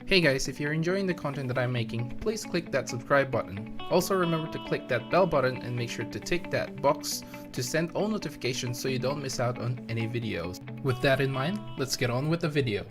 Hey guys, if you're enjoying the content that I'm making, please click that subscribe button. Also remember to click that bell button and make sure to tick that box to send all notifications so you don't miss out on any videos. With that in mind, let's get on with the video.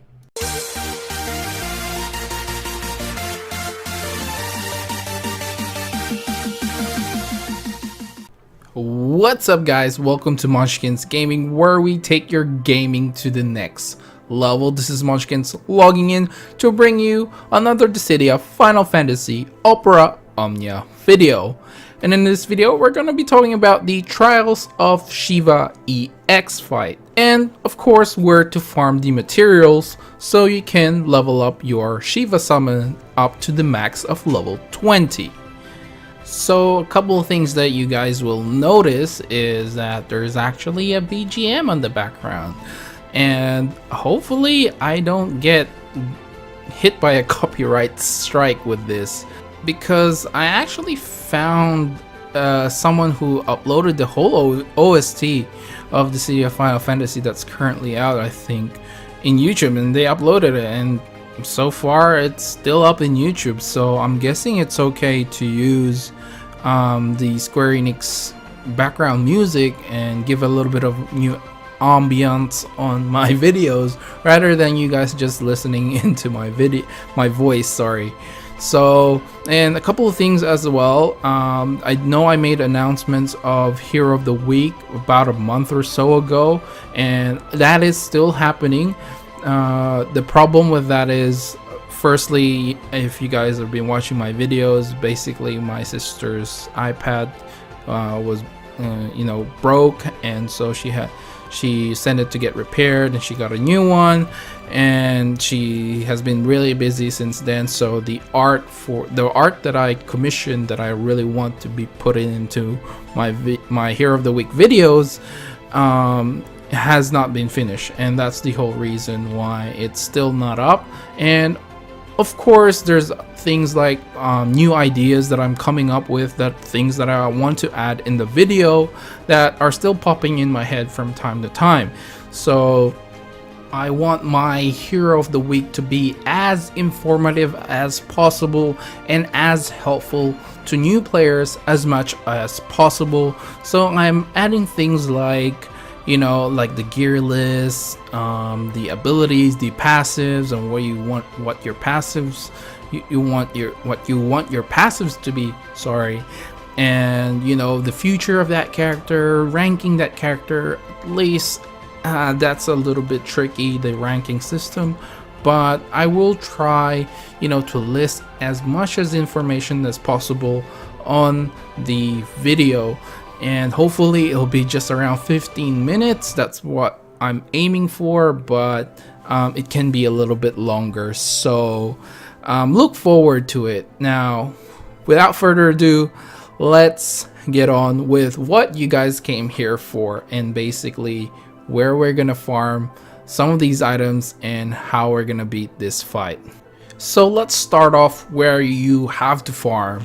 What's up guys, welcome to Munchkins Gaming, where we take your gaming to the next level. This is Munchkins logging in to bring you another Dissidia Final Fantasy Opera Omnia video. And in this video we're going to be talking about the Trials of Shiva EX fight, and of course where to farm the materials so you can level up your Shiva summon up to the max of level 20. So a couple of things that you guys will notice is that there's actually a BGM on the background, and hopefully I don't get hit by a copyright strike with this, because I actually found someone who uploaded the whole OST of the Dissidia Final Fantasy that's currently out, I think, in YouTube, and they uploaded it, and so far it's still up in YouTube, so I'm guessing it's okay to use the Square Enix background music and give a little bit of new ambiance on my videos rather than you guys just listening into my voice, sorry. So, and a couple of things as well. I know I made announcements of Hero of the Week about a month or so ago, and that is still happening. The problem with that is, firstly, if you guys have been watching my videos, basically my sister's iPad was broke, and so she sent it to get repaired, and she got a new one, and she has been really busy since then. So the art that I commissioned, that I really want to be put into my Hero of the Week videos, has not been finished, and that's the whole reason why it's still not up. And of course there's things like new ideas that I'm coming up with, things that I want to add in the video that are still popping in my head from time to time. So I want my Hero of the Week to be as informative as possible and as helpful to new players as much as possible. So I'm adding things like, like the gear list, the abilities, the passives, and what you want your passives to be, sorry. And the future of that character, ranking that character, at least that's a little bit tricky, the ranking system, but I will try to list as much as information as possible on the video. And hopefully it'll be just around 15 minutes. That's what I'm aiming for, but it can be a little bit longer, so look forward to it. Now, without further ado, let's get on with what you guys came here for, and basically where we're gonna farm some of these items and how we're gonna beat this fight. So let's start off where you have to farm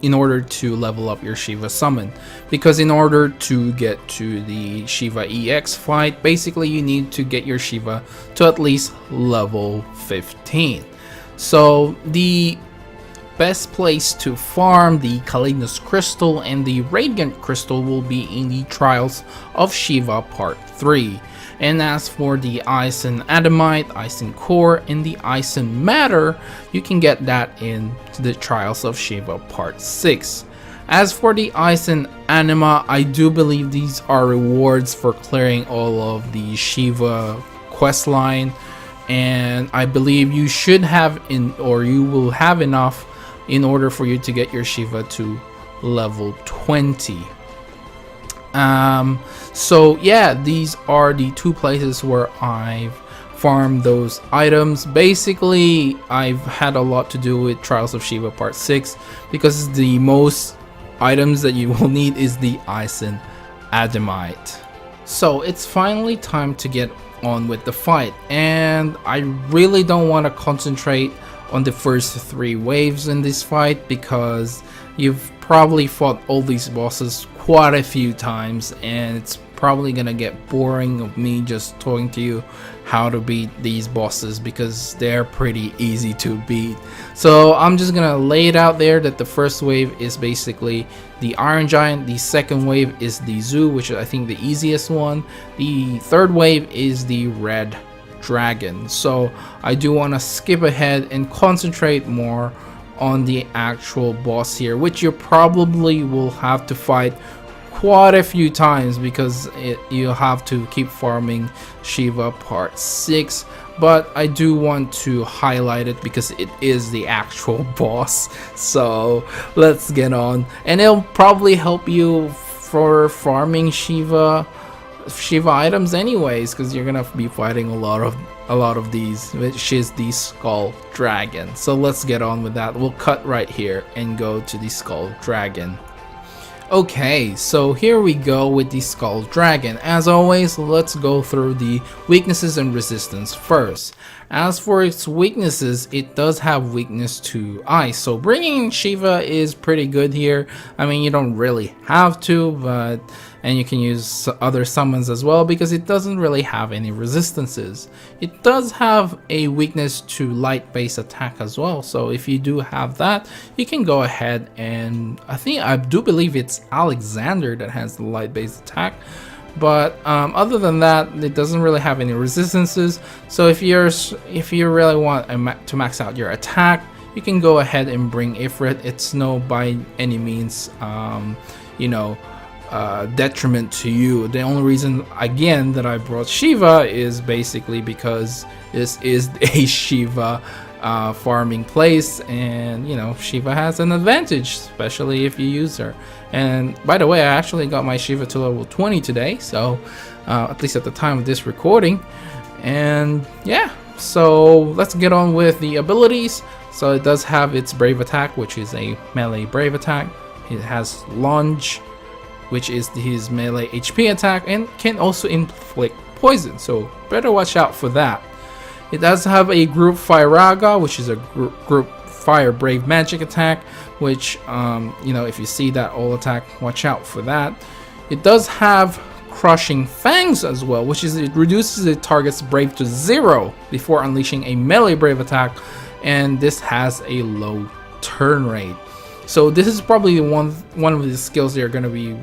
in order to level up your Shiva summon, because in order to get to the Shiva EX fight, basically you need to get your Shiva to at least level 15. So the best place to farm the Kalignus Crystal and the Radiant Crystal will be in the Trials of Shiva Part 3. And as for the Ice and Adamite, Ice and Core, and the Ice and Matter, you can get that in the Trials of Shiva Part 6. As for the Ice and Anima, I do believe these are rewards for clearing all of the Shiva questline, and I believe you should have you will have enough in order for you to get your Shiva to level 20. So yeah, these are the two places where I've farmed those items. Basically, I've had a lot to do with Trials of Shiva Part 6, because the most items that you will need is the Ice and Adamite. So it's finally time to get on with the fight, and I really don't want to concentrate on the first 3 waves in this fight, because you've probably fought all these bosses quite a few times, and it's probably gonna get boring of me just talking to you how to beat these bosses because they're pretty easy to beat. So I'm just gonna lay it out there that the first wave is basically the Iron Giant, the second wave is the Zoo, which is I think the easiest one, the third wave is the Red Dragon. So I do want to skip ahead and concentrate more on the actual boss here, which you probably will have to fight quite a few times because you'll have to keep farming Shiva part 6, but I do want to highlight it because it is the actual boss. So let's get on, and it'll probably help you for farming Shiva items anyways, because you're gonna be fighting a lot of these, which is the Skull Dragon. So let's get on with that. We'll cut right here and go to the Skull Dragon. Okay, so here we go with the Skull Dragon. As always, let's go through the weaknesses and resistance first. As for its weaknesses, it does have weakness to ice, so bringing Shiva is pretty good here. I mean, you don't really have to, but and you can use other summons as well because it doesn't really have any resistances. It does have a weakness to light based attack as well, so if you do have that, you can go ahead and I do believe it's Alexander that has the light based attack. But other than that, it doesn't really have any resistances. So if you really want to max out your attack, you can go ahead and bring Ifrit. It's no by any means detriment to you. The only reason again that I brought Shiva is basically because this is a Shiva farming place, and Shiva has an advantage, especially if you use her. And by the way, I actually got my Shiva to level 20 today, so at least at the time of this recording. And yeah, so let's get on with the abilities. So it does have its Brave Attack, which is a melee Brave Attack. It has Lunge, which is his melee HP attack, and can also inflict poison, so better watch out for that. It does have a Group Fire-Raga, which is a group Fire Brave Magic attack, which if you see that all attack, watch out for that. It does have Crushing Fangs as well, which is it reduces the target's Brave to 0 before unleashing a melee Brave attack, and this has a low turn rate. So this is probably one of the skills they're going to be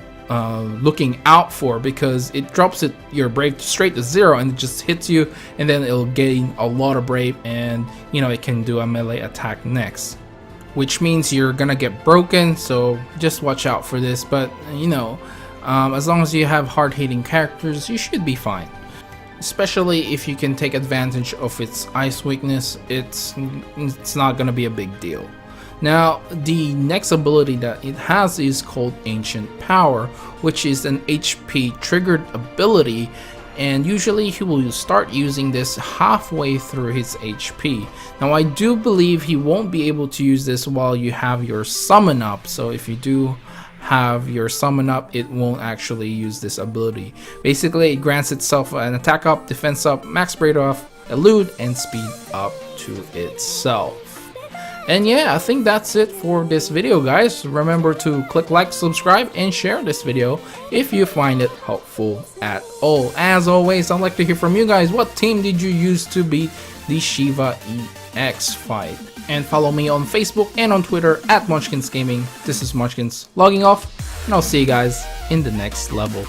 looking out for, because it drops your Brave straight to 0 and it just hits you, and then it'll gain a lot of Brave, and it can do a melee attack next, which means you're gonna get broken. So just watch out for this. But as long as you have hard-hitting characters, you should be fine. Especially if you can take advantage of its ice weakness, it's not gonna be a big deal. Now, the next ability that it has is called Ancient Power, which is an HP triggered ability, and usually he will start using this halfway through his HP. Now, I do believe he won't be able to use this while you have your summon up, so if you do have your summon up, it won't actually use this ability. Basically, it grants itself an attack up, defense up, max braid off, elude, and speed up to itself. And yeah, I think that's it for this video, guys. Remember to click like, subscribe, and share this video if you find it helpful at all. As always, I'd like to hear from you guys. What team did you use to beat the Shiva EX fight? And follow me on Facebook and on Twitter at Munchkins Gaming. This is Munchkins logging off, and I'll see you guys in the next level.